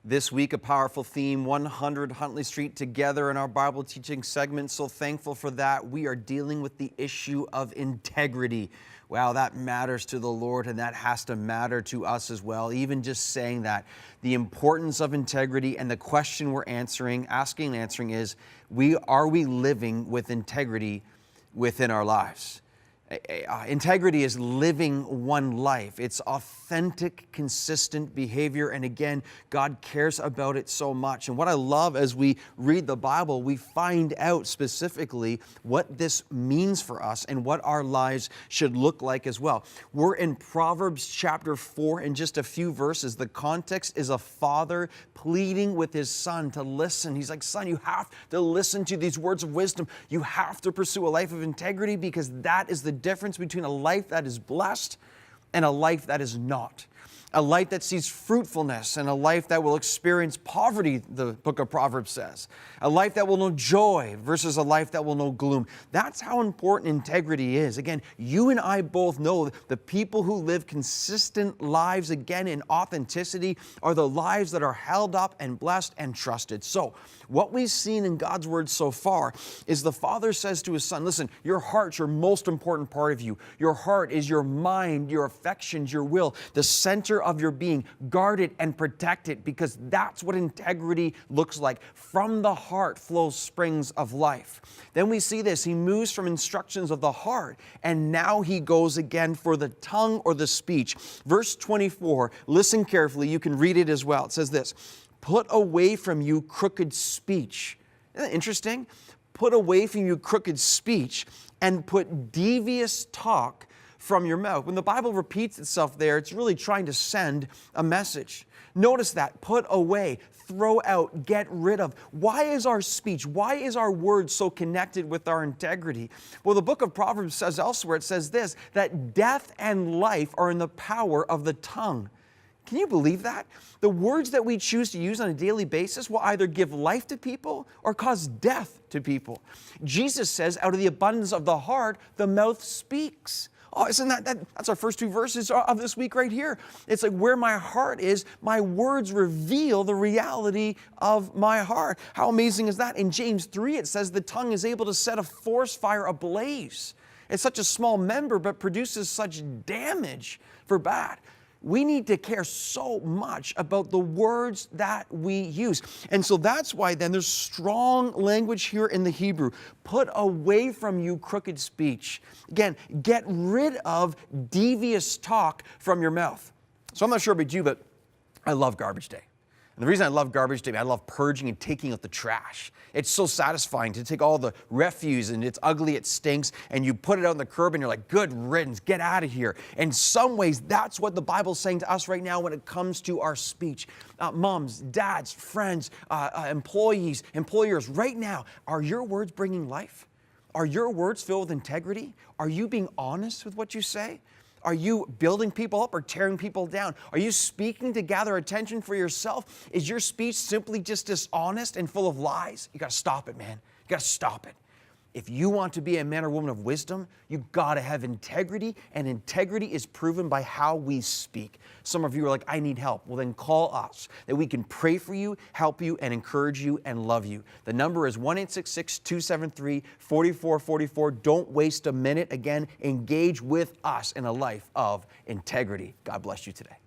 This week, a powerful theme, 100 Huntley Street together in our Bible teaching segment. So thankful for that. We are dealing with the issue of integrity. Wow, that matters to the Lord, and that has to matter to us as well. Even just saying that, the importance of integrity and the question we're asking and answering is, are we living with integrity within our lives? Integrity is living one life. It's authentic, consistent behavior. And again, God cares about it so much. And what I love as we read the Bible, we find out specifically what this means for us and what our lives should look like as well. We're in Proverbs chapter 4 in just a few verses. The context is a father pleading with his son to listen. He's like, son, you have to listen to these words of wisdom. You have to pursue a life of integrity because that is the difference between a life that is blessed and a life that is not. A life that sees fruitfulness and a life that will experience poverty, the book of Proverbs says. A life that will know joy versus a life that will know gloom. That's how important integrity is. Again, you and I both know the people who live consistent lives, again, in authenticity, are the lives that are held up and blessed and trusted. So, what we've seen in God's word so far is the father says to his son, listen, your heart's your most important part of you. Your heart is your mind, your affections, your will, the center of your being. Guard it and protect it because that's what integrity looks like. From the heart flows springs of life. Then we see this. He moves from instructions of the heart and now he goes again for the tongue or the speech. Verse 24, listen carefully. You can read it as well. It says this, put away from you crooked speech. Isn't that interesting? Put away from you crooked speech and put devious talk from your mouth. When the Bible repeats itself there, it's really trying to send a message. Notice that, put away, throw out, get rid of. Why is our speech, why is our words so connected with our integrity? Well, the book of Proverbs says elsewhere, it says this, that death and life are in the power of the tongue. Can you believe that? The words that we choose to use on a daily basis will either give life to people or cause death to people. Jesus says, out of the abundance of the heart, the mouth speaks. Oh, isn't that's our first two verses of this week right here. It's like where my heart is, my words reveal the reality of my heart. How amazing is that? In James 3, it says the tongue is able to set a forest fire ablaze. It's such a small member, but produces such damage for bad. We need to care so much about the words that we use. And so that's why then there's strong language here in the Hebrew. Put away from you crooked speech. Again, get rid of devious talk from your mouth. So I'm not sure about you, but I love garbage day. And the reason I love garbage day, I love purging and taking out the trash. It's so satisfying to take all the refuse and it's ugly, it stinks, and you put it out on the curb and you're like, good riddance, get out of here. In some ways, that's what the Bible's saying to us right now when it comes to our speech. Moms, dads, friends, employees, employers, right now, are your words bringing life? Are your words filled with integrity? Are you being honest with what you say? Are you building people up or tearing people down? Are you speaking to gather attention for yourself? Is your speech simply just dishonest and full of lies? You got to stop it, man. You got to stop it. If you want to be a man or woman of wisdom, you got to have integrity, and integrity is proven by how we speak. Some of you are like, I need help. Well, then call us, that we can pray for you, help you, and encourage you, and love you. The number is 1-866-273-4444. Don't waste a minute. Again, engage with us in a life of integrity. God bless you today.